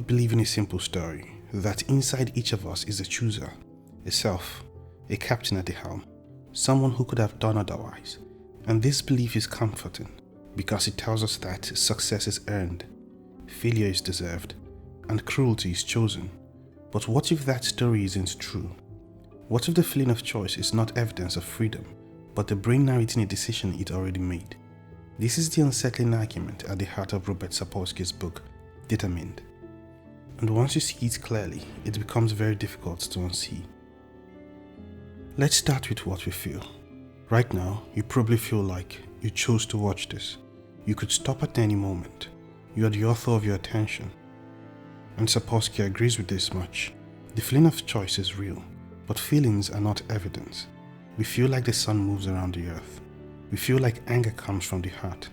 of believing a simple story, that inside each of us is a chooser, a self, a captain at the helm, someone who could have done otherwise. And this belief is comforting because it tells us that success is earned, failure is deserved, and cruelty is chosen. But what if that story isn't true? What if the feeling of choice is not evidence of freedom, but the brain narrating a decision it already made? This is the unsettling argument at the heart of Robert Sapolkys' book, Determined. And once you see it clearly, it becomes very difficult to unsee. Let's start with what we feel. Right now, you probably feel like you chose to watch this. You could stop at any moment. You are the author of your attention. And Sapolsky agrees with this much. The feeling of choice is real, but feelings are not evidence. We feel like the sun moves around the earth. We feel like anger comes from the heart.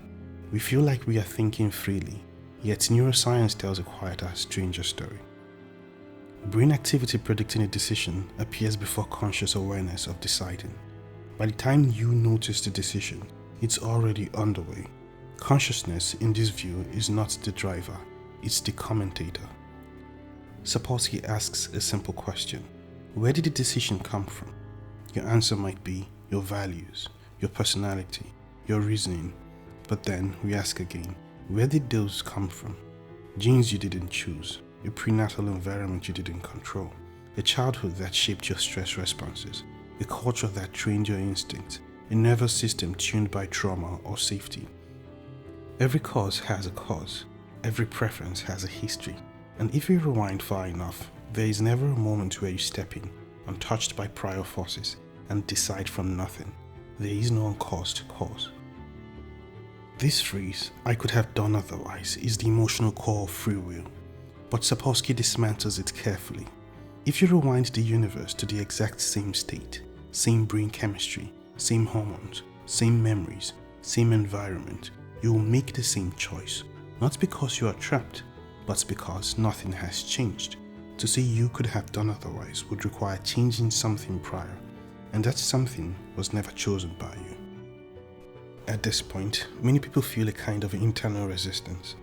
We feel like we are thinking freely, yet neuroscience tells a quieter, stranger story. Brain activity predicting a decision appears before conscious awareness of deciding. By the time you notice the decision, it's already underway. Consciousness, in this view, is not the driver, it's the commentator. Sapolsky asks a simple question. Where did the decision come from? Your answer might be your values, your personality, your reasoning. But then we ask again, where did those come from? Genes you didn't choose, a prenatal environment you didn't control, a childhood that shaped your stress responses, a culture that trained your instincts, a nervous system tuned by trauma or safety. Every cause has a cause, every preference has a history, and if you rewind far enough, there is never a moment where you step in, untouched by prior forces, and decide from nothing. There is no uncaused cause. This phrase, "I could have done otherwise," is the emotional core of free will, but Sapolsky dismantles it carefully. If you rewind the universe to the exact same state, same brain chemistry, same hormones, same memories, same environment, you will make the same choice, not because you are trapped, but because nothing has changed. To say you could have done otherwise would require changing something prior, and that something was never chosen by you. At this point, many people feel a kind of internal resistance,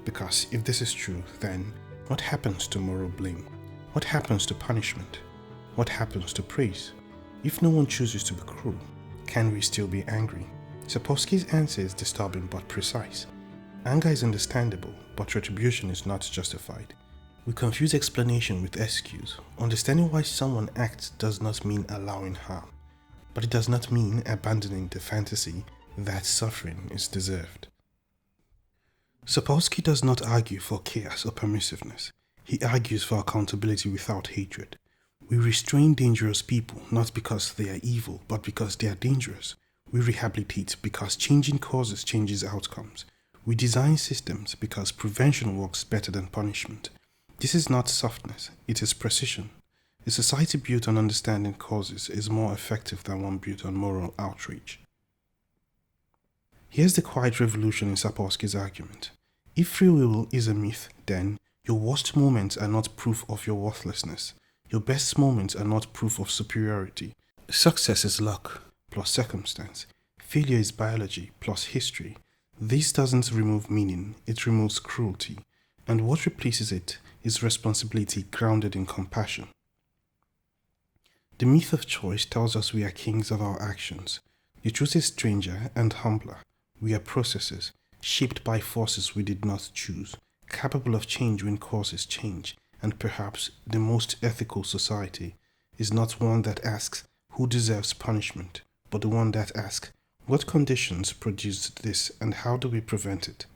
because if this is true, then what happens to moral blame? What happens to punishment? What happens to praise? If no one chooses to be cruel, can we still be angry? Sapolsky's answer is disturbing but precise. Anger is understandable, but retribution is not justified. We confuse explanation with excuse. Understanding why someone acts does not mean allowing harm, but it does not mean abandoning the fantasy that suffering is deserved. Sapolsky does not argue for chaos or permissiveness. He argues for accountability without hatred. We restrain dangerous people not because they are evil, but because they are dangerous. We rehabilitate because changing causes changes outcomes. We design systems because prevention works better than punishment. This is not softness, it is precision. A society built on understanding causes is more effective than one built on moral outrage. Here's the quiet revolution in Sapolsky's argument. If free will is a myth, then your worst moments are not proof of your worthlessness. Your best moments are not proof of superiority. Success is luck plus circumstance. Failure is biology plus history. This doesn't remove meaning, it removes cruelty. And what replaces it is responsibility grounded in compassion. The myth of choice tells us we are kings of our actions. The truth is stranger and humbler. We are processes, shaped by forces we did not choose, capable of change when causes change, and perhaps the most ethical society is not one that asks who deserves punishment, but the one that asks what conditions produced this and how do we prevent it.